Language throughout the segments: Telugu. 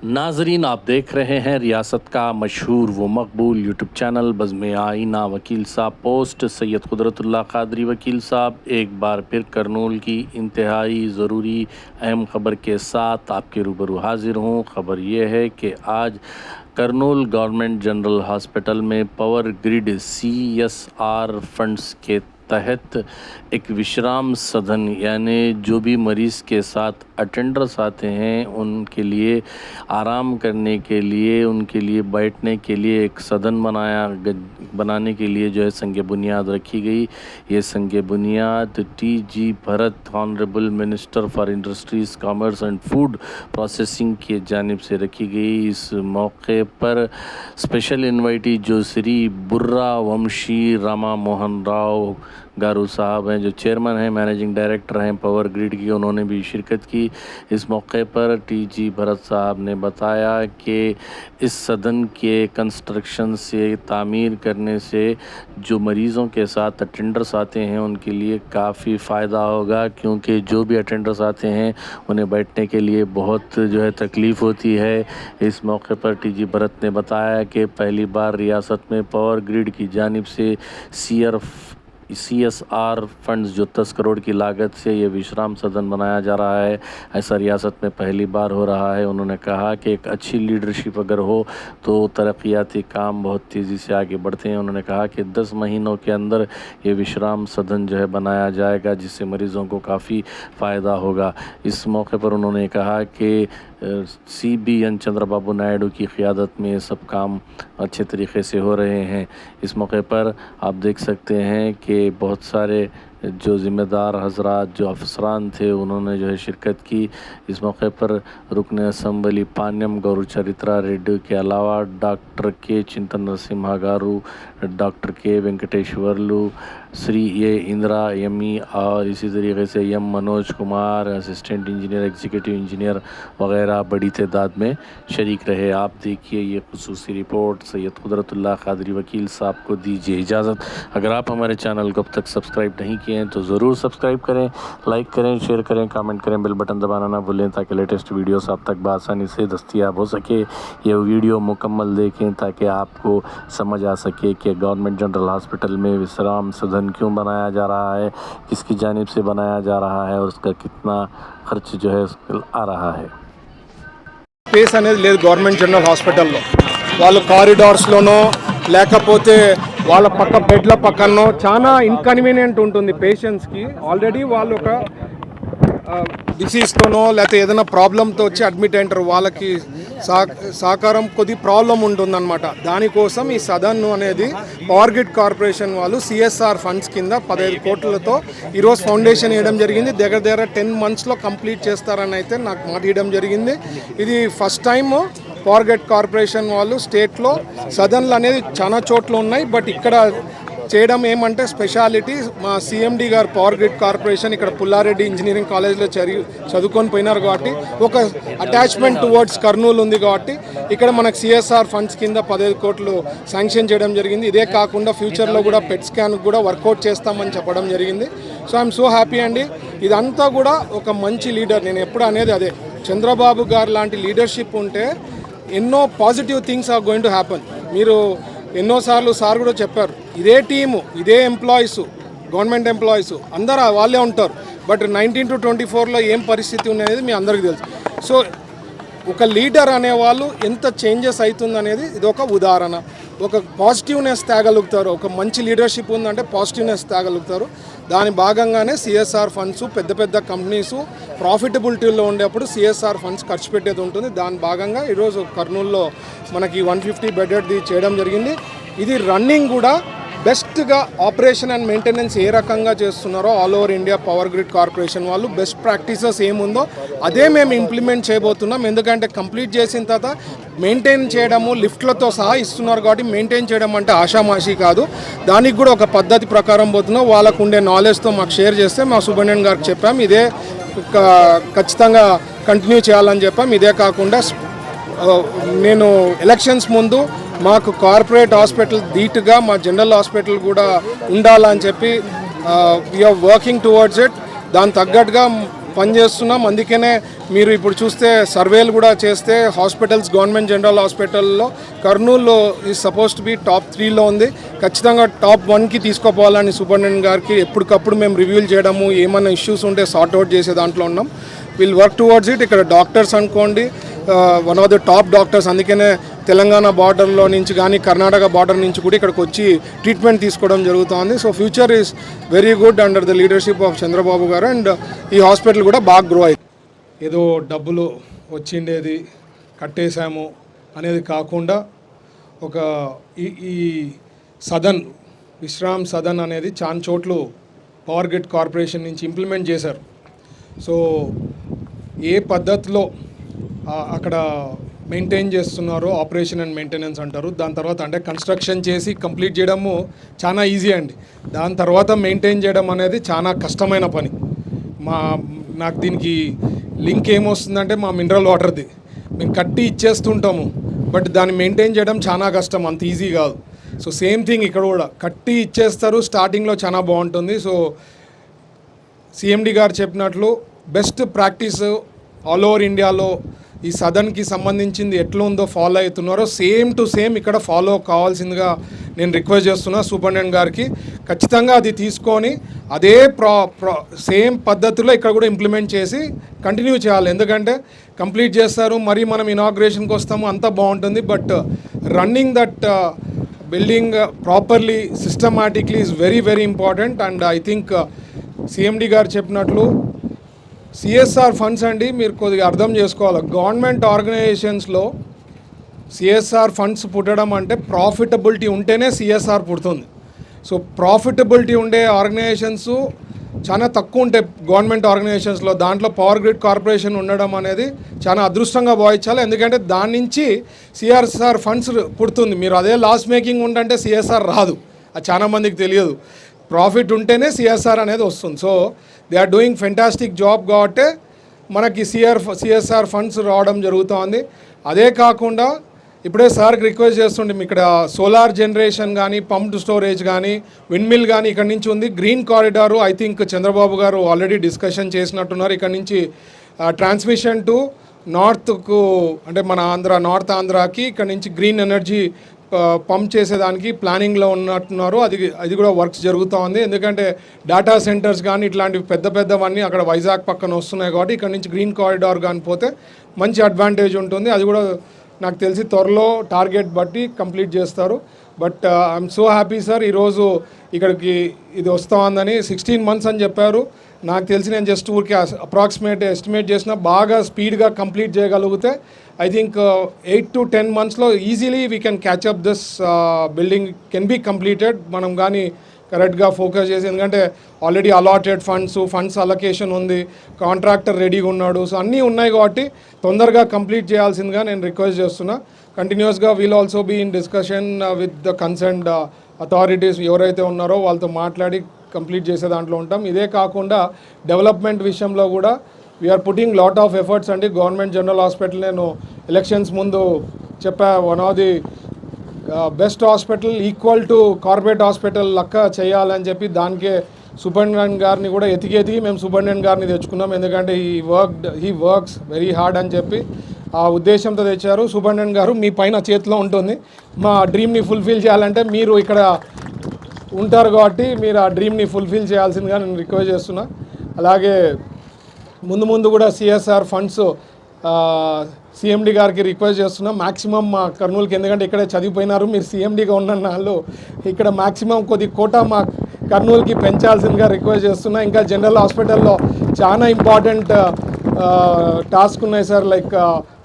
नाजरीन, आप देख रहे हैं रियासत का मशहूर व मकबूल यूट्यूब चैनल बज़्म आईना। वकील साहब पोस्ट सैयद कुदरतुल्लाह कादरी वकील साहब एक बार फिर करनूल की इंतहाई ज़रूरी अहम ख़बर के साथ आपके रूबरू हाजिर हूँ। ख़बर यह है कि आज करनूल गवर्नमेंट जनरल हॉस्पिटल में पावर ग्रिड CSR फंड्स के तहत एक विश्राम सदन, यानी जो भी मरीज़ के साथ अटेंडर्स आते हैं उनके लिए आराम करने के लिए, उनके लिए बैठने के लिए एक सदन बनाने के लिए जो है संग बुनियाद रखी गई। ये संग बुनियाद TG Bharat, honourable minister for industries, commerce and food processing की जानिब से रखी गई। इस मौके पर स्पेशल इन्वाइटी जो श्री बुर्रा वंशी रामा मोहन राव गारू साहब हैं, जो चेयरमैन हैं, मैनेजिंग डायरेक्टर हैं पावर ग्रिड की, उन्होंने भी शिरकत की। इस मौके पर TG भरत साहब ने बताया कि इस सदन के कंस्ट्रक्शन से, तामीर करने से जो मरीज़ों के साथ अटेंडर्स आते हैं उनके लिए काफ़ी फ़ायदा होगा, क्योंकि जो भी अटेंडर्स आते हैं उन्हें बैठने के लिए बहुत जो है तकलीफ़ होती है। इस मौके पर TG भरत ने बताया कि पहली बार रियासत में पावर ग्रिड की जानिब से CSR फंड्स जो 10 करोड़ की लागत से ये विश्राम सदन बनाया जा रहा है, ऐसा रियासत में पहली बार हो रहा है। उन्होंने कहा कि एक अच्छी लीडरशिप अगर हो तो तरक्याती काम बहुत तेज़ी से आगे बढ़ते हैं। उन्होंने कहा कि 10 महीनों के अंदर ये विश्राम सदन जो है बनाया जाएगा, जिससे मरीज़ों को काफ़ी फ़ायदा होगा। इस मौके पर उन्होंने कहा कि CBN चंद्रबाबू नायडू की क़ियादत में ये सब काम अच्छे तरीक़े से हो रहे हैं। इस मौके पर आप देख सकते हैं कि बहुत सारे जो ज़िम्मेदार हज़रात, जो अफसरान थे, उन्होंने जो है शिरकत की। इस मौके पर रुकन असम्बली पान्यम गौरू चरित्रा रेड्डी के अलावा doctor K Chintan Narasimha garu, doctor K Venkateswarlu, Shri A Indira यमी और इसी तरीके से M Manoj Kumar, assistant engineer, executive engineer वगैरह बड़ी तादाद में शरीक रहे। आप देखिए ये खुसूसी रिपोर्ट। सैयद कुदरतुल्लाह कादरी वकील साहब को दीजिए इजाज़त। अगर आप हमारे चैनल को अब तक सब्सक्राइब नहीं किए हैं तो ज़रूर सब्सक्राइब करें, लाइक करें, शेयर करें, कमेंट करें, बेल बटन दबाना ना भूलें ताकि लेटेस्ट वीडियोस आप तक बआसानी से दस्तयाब हो सके। ये वीडियो मुकम्मल देखें ताकि आपको समझ आ सके कि गवर्नमेंट जनरल हॉस्पिटल में विश्राम सदन क्यों बनाया जा रहा है, किसकी जानिब से बनाया जा रहा है और उसका कितना खर्च जो है आ रहा है। స్పేస్ అనేది లేదు గవర్నమెంట్ జనరల్ హాస్పిటల్లో. వాళ్ళు కారిడార్స్లోనో లేకపోతే వాళ్ళ పక్క బెడ్ల పక్కనో చాలా ఇన్కన్వీనియంట్ ఉంటుంది పేషెంట్స్కి. ఆల్రెడీ వాళ్ళు ఒక డిసీజ్తోనో లేకపోతే ఏదైనా ప్రాబ్లంతో వచ్చి అడ్మిట్ అయింటారు. వాళ్ళకి సహకారం కొద్ది ప్రాబ్లం ఉంటుందన్నమాట. దానికోసం ఈ సదన్ అనేది పవర్ గ్రిడ్ కార్పొరేషన్ వాళ్ళు CSR ఫండ్స్ కింద 15 కోట్లతో ఈరోజు ఫౌండేషన్ వేయడం జరిగింది. దగ్గర 10 మంత్స్లో కంప్లీట్ చేస్తారని అయితే నాకు మాట ఇవ్వడం జరిగింది. ఇది first time power grid corporation వాళ్ళు స్టేట్లో సదన్లు అనేది చాలా చోట్ల ఉన్నాయి. బట్ ఇక్కడ చేయడం ఏమంటే స్పెషాలిటీ, మా CMD గారు పవర్ గ్రిడ్ కార్పొరేషన్ ఇక్కడ పుల్లారెడ్డి ఇంజనీరింగ్ కాలేజ్లో చదువుకొని పోయినారు కాబట్టి ఒక అటాచ్మెంట్ టువర్డ్స్ కర్నూలు ఉంది కాబట్టి ఇక్కడ మనకు CSR ఫండ్స్ కింద 15 కోట్లు శాంక్షన్ చేయడం జరిగింది. ఇదే కాకుండా ఫ్యూచర్లో కూడా పెట్ స్కాన్ కూడా వర్కౌట్ చేస్తామని చెప్పడం జరిగింది. సో ఐఎమ్ సో హ్యాపీ అండి. ఇదంతా కూడా ఒక మంచి లీడర్, నేను ఎప్పుడు అనేది అదే, చంద్రబాబు గారు లాంటి లీడర్షిప్ ఉంటే ఎన్నో positive things are going to happen. మీరు ఎన్నోసార్లు సార్ కూడా చెప్పారు, ఇదే టీము, ఇదే ఎంప్లాయీస్, గవర్నమెంట్ ఎంప్లాయీస్ అందరూ వాళ్ళే ఉంటారు. బట్ 19 to 24లో ఏం పరిస్థితి ఉన్నది మీ అందరికీ తెలుసు. సో ఒక లీడర్ అనేవాళ్ళు ఎంత చేంజెస్ అవుతుందనేది ఇది ఒక ఉదాహరణ. ఒక పాజిటివ్నెస్ తేగలుగుతారు, ఒక మంచి లీడర్షిప్ ఉందంటే పాజిటివ్నెస్ తేగలుగుతారు. దాని భాగంగానే CSR ఫండ్స్ పెద్ద పెద్ద కంపెనీస్ ప్రాఫిటబిలిటీలో ఉండేప్పుడు CSR ఫండ్స్ ఖర్చు పెట్టేది ఉంటుంది. దాని భాగంగా ఈరోజు కర్నూలులో మనకి 150 బెడ్ది చేయడం జరిగింది. ఇది రన్నింగ్ కూడా బెస్ట్గా ఆపరేషన్ అండ్ మెయింటెనెన్స్ ఏ రకంగా చేస్తున్నారో all over India power grid corporation వాళ్ళు బెస్ట్ ప్రాక్టీసెస్ ఏముందో అదే మేము ఇంప్లిమెంట్ చేయబోతున్నాం. ఎందుకంటే కంప్లీట్ చేసిన తర్వాత మెయింటైన్ చేయడము లిఫ్ట్లతో సహా ఇస్తున్నారు కాబట్టి మెయింటైన్ చేయడం అంటే ఆషామాషి కాదు. దానికి కూడా ఒక పద్ధతి ప్రకారం పోతున్నాం. వాళ్ళకు ఉండే నాలెడ్జ్తో మాకు షేర్ చేస్తే మా సూపరింటెండెంట్ గారికి చెప్పాం, ఇదే ఖచ్చితంగా కంటిన్యూ చేయాలని చెప్పాం. ఇదే కాకుండా నేను ఎలక్షన్స్ ముందు మాకు కార్పొరేట్ హాస్పిటల్ ధీటుగా మా జనరల్ హాస్పిటల్ కూడా ఉండాలని చెప్పి వీఆర్ వర్కింగ్ టువర్డ్స్ ఇట్. దాని తగ్గట్టుగా పనిచేస్తున్నాం. అందుకనే మీరు ఇప్పుడు చూస్తే సర్వేలు కూడా చేస్తే హాస్పిటల్స్ గవర్నమెంట్ జనరల్ హాస్పిటల్లో కర్నూలులో is suppose to be top 3లో ఉంది. ఖచ్చితంగా టాప్ 1కి తీసుకోపోవాలని సూపరింటెండెంట్ గారికి ఎప్పటికప్పుడు మేము రివ్యూలు చేయడము, ఏమైనా ఇష్యూస్ ఉంటే సార్ట్అవుట్ చేసే దాంట్లో ఉన్నాం. Will work towards it. ఇక్కడ డాక్టర్స్ అనుకోండి, one of the top doctors. అందుకనే తెలంగాణ బార్డర్లో నుంచి కానీ కర్ణాటక బార్డర్ నుంచి కూడా ఇక్కడికి వచ్చి ట్రీట్మెంట్ తీసుకోవడం జరుగుతుంది. So future is very good under the leadership of Chandrababu గారు. అండ్ ఈ హాస్పిటల్ కూడా బాగా గ్రో అయింది. ఏదో డబ్బులు వచ్చిండేది కట్టేశాము అనేది కాకుండా ఒక ఈ సదన్, విశ్రామ్ సదన్ అనేది చాలా చోట్ల పవర్ గ్రిడ్ కార్పొరేషన్ నుంచి ఇంప్లిమెంట్ చేశారు. సో ఏ పద్ధతిలో అక్కడ మెయింటైన్ చేస్తున్నారో, ఆపరేషన్ అండ్ మెయింటెనెన్స్ అంటారు. దాని తర్వాత అంటే కన్స్ట్రక్షన్ చేసి కంప్లీట్ చేయడము చాలా ఈజీ అండి. దాని తర్వాత మెయింటైన్ చేయడం అనేది చాలా కష్టమైన పని. నాకు దీనికి లింక్ ఏమొస్తుందంటే మా మినరల్ వాటర్ది. మేము కట్టి ఇచ్చేస్తుంటాము, బట్ దాన్ని మెయింటైన్ చేయడం చాలా కష్టం, అంత ఈజీ కాదు. సో సేమ్ థింగ్ ఇక్కడ కూడా కట్టి ఇచ్చేస్తారు, స్టార్టింగ్లో చాలా బాగుంటుంది. సో సిఎండి గారు చెప్పినట్లు బెస్ట్ ప్రాక్టీస్ ఆల్ ఓవర్ ఇండియాలో ఈ సదన్కి సంబంధించింది ఎట్లా ఉందో ఫాలో అవుతున్నారో సేమ్ టు సేమ్ ఇక్కడ ఫాలో కావాల్సిందిగా నేను రిక్వెస్ట్ చేస్తున్నా సూపరింటెండెంట్ గారికి. ఖచ్చితంగా అది తీసుకొని అదే సేమ్ పద్ధతిలో ఇక్కడ కూడా ఇంప్లిమెంట్ చేసి కంటిన్యూ చేయాలి. ఎందుకంటే కంప్లీట్ చేస్తారు, మరి మనం ఇనాగ్రేషన్కి వస్తాము, అంతా బాగుంటుంది. But running that building properly systematically is very very important. And I think CMD garu చెప్పినట్లు సిఎస్ఆర్ ఫండ్స్ అండి, మీరు కొద్దిగా అర్థం చేసుకోవాలి. గవర్నమెంట్ ఆర్గనైజేషన్స్లో సిఎస్ఆర్ ఫండ్స్ పుట్టడం అంటే ప్రాఫిటబిలిటీ ఉంటేనే సిఎస్ఆర్ పుడుతుంది. సో ప్రాఫిటబిలిటీ ఉండే ఆర్గనైజేషన్స్ చాలా తక్కువ ఉంటాయి గవర్నమెంట్ ఆర్గనైజేషన్స్లో. దాంట్లో పవర్ గ్రిడ్ కార్పొరేషన్ ఉండడం అనేది చాలా అదృష్టంగా భావించాలి. ఎందుకంటే దాని నుంచి సిఎస్ఆర్ ఫండ్స్ పుడుతుంది. మీరు అదే లాస్ మేకింగ్ ఉండంటే సిఎస్ఆర్ రాదు, అది చాలా మందికి తెలియదు. ప్రాఫిట్ ఉంటేనే సిఎస్ఆర్ అనేది వస్తుంది. So they are doing fantastic job కాబట్టి మనకి సిఎస్ఆర్ ఫండ్స్ రావడం జరుగుతుంది. అదే కాకుండా ఇప్పుడే సార్కి రిక్వెస్ట్ చేస్తుండే, ఇక్కడ సోలార్ జనరేషన్ కానీ, పంప్డ్ స్టోరేజ్ కానీ, విండ్ మిల్ కానీ ఇక్కడ నుంచి ఉంది. Green corridor I think Chandrababu గారు ఆల్రెడీ డిస్కషన్ చేసినట్టున్నారు. ఇక్కడ నుంచి ట్రాన్స్మిషన్ టు నార్త్కు, అంటే మన నార్త్ ఆంధ్రాకి ఇక్కడ నుంచి గ్రీన్ ఎనర్జీ పంప్ చేసేదానికి ప్లానింగ్లో ఉన్నట్టున్నారు. అది కూడా వర్క్స్ జరుగుతూ ఉంది. ఎందుకంటే డేటా సెంటర్స్ కానీ ఇట్లాంటివి పెద్దవన్నీ అక్కడ వైజాగ్ పక్కన వస్తున్నాయి కాబట్టి ఇక్కడ నుంచి గ్రీన్ కారిడార్ కానీ పోతే మంచి అడ్వాంటేజ్ ఉంటుంది. అది కూడా నాకు తెలిసి త్వరలో టార్గెట్ బట్టి కంప్లీట్ చేస్తారు. But I'm so happy sir, ఈరోజు ఇక్కడికి ఇది వస్తూ ఉందని. 16 months అని చెప్పారు. నాకు తెలిసి నేను జస్ట్ ఊరికి అప్రాక్సిమేట్ ఎస్టిమేట్ చేసిన బాగా స్పీడ్గా కంప్లీట్ చేయగలిగితే ఐ థింక్ 8 to 10 monthsలో easily we can catch up this building can be completed. మనం కానీ కరెక్ట్గా ఫోకస్ చేసి, ఎందుకంటే ఆల్రెడీ అలాటెడ్ ఫండ్స్ అలొకేషన్ ఉంది, కాంట్రాక్టర్ రెడీగా ఉన్నాడు. సో అన్నీ ఉన్నాయి కాబట్టి తొందరగా కంప్లీట్ చేయాల్సిందిగా నేను రిక్వెస్ట్ చేస్తున్నా. కంటిన్యూస్గా we'll also be in discussion with the concerned authorities ఎవరైతే ఉన్నారో వాళ్ళతో మాట్లాడి కంప్లీట్ చేసే దాంట్లో ఉంటాం. ఇదే కాకుండా డెవలప్మెంట్ విషయంలో కూడా we are putting lot of efforts అండి. గవర్నమెంట్ జనరల్ హాస్పిటల్ నేను ఎలక్షన్స్ ముందు చెప్పా, one of the best hospital equal to corporate hospital లెక్క చేయాలని చెప్పి దానికే సూపరింటెండెంట్ గారిని కూడా ఎతికి మేము సూపరింటెండెంట్ గారిని తెచ్చుకున్నాం. ఎందుకంటే హీ వర్క్స్ వెరీ హార్డ్ అని చెప్పి ఆ ఉద్దేశంతో తెచ్చారు. సూపరింటెండెంట్ గారు మీ పైన చేతిలో ఉంటుంది. మా డ్రీమ్ని ఫుల్ఫిల్ చేయాలంటే మీరు ఇక్కడ ఉంటారు కాబట్టి మీరు ఆ డ్రీమ్ని ఫుల్ఫిల్ చేయాల్సిందిగా నేను రిక్వెస్ట్ చేస్తున్నా. అలాగే ముందు కూడా సిఎస్ఆర్ ఫండ్స్ సిఎండి గారికి రిక్వెస్ట్ చేస్తున్నాం. మ్యాక్సిమం మా కర్నూలుకి, ఎందుకంటే ఇక్కడే చదివిపోయినారు, మీరు సిఎండిగా ఉన్న వాళ్ళు ఇక్కడ మ్యాక్సిమం కొద్ది కోటా మా కర్నూలుకి పెంచాల్సిందిగా రిక్వెస్ట్ చేస్తున్నా. ఇంకా జనరల్ హాస్పిటల్లో చాలా ఇంపార్టెంట్ టాస్క్ ఉన్నాయి సార్, లైక్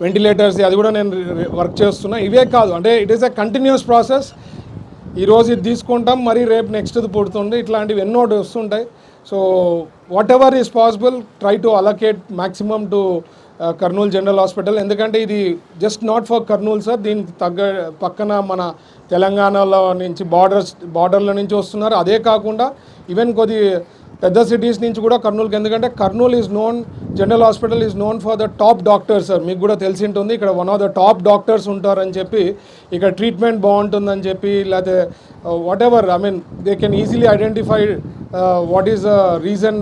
వెంటిలేటర్స్, అది కూడా నేను వర్క్ చేస్తున్నా. ఇవే కాదు, అంటే it is a continuous process. ఈరోజు ఇది తీసుకుంటాం, మరి రేపు నెక్స్ట్ది పుడుతుంది, ఇట్లాంటివి ఎన్నో వస్తుంటాయి. So what ever is possible try to allocate maximum to Kurnool general hospital. ఎందుకంటే ఇది just not for Kurnool sir, దీనికి పక్కన మన తెలంగాణలో నుంచి బార్డర్ల నుంచి వస్తున్నారు. అదే కాకుండా ఈవెన్ కొద్ది పెద్ద సిటీస్ నుంచి కూడా కర్నూలుకి, ఎందుకంటే Kurnool is known, general hospital is known for the top doctors sir. మీకు కూడా తెలిసి ఉంటుంది, ఇక్కడ one of the top doctors ఉంటారని చెప్పి, ఇక్కడ ట్రీట్మెంట్ బాగుంటుందని చెప్పి, లేకపోతే what ever, I mean they can easily identify what is the reason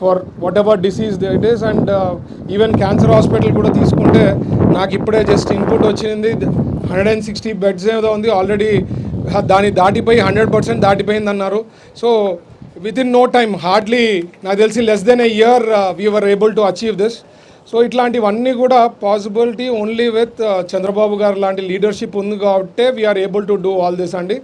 for what ever disease it is. And even cancer hospital కూడా తీసుకుంటే నాకు ఇప్పుడే జస్ట్ ఇన్పుట్ వచ్చింది 160 బెడ్స్ ఏదో ఉంది ఆల్రెడీ, దాన్ని దాటిపోయి 100% దాటిపోయింది అన్నారు. So within no time, hardly నాకు తెలిసి less than a year we are able to achieve this. సో ఇట్లాంటివన్నీ కూడా పాసిబిలిటీ ఓన్లీ విత్ చంద్రబాబు గారు లాంటి లీడర్షిప్ ఉంది కాబట్టి we are able to do all this అండి.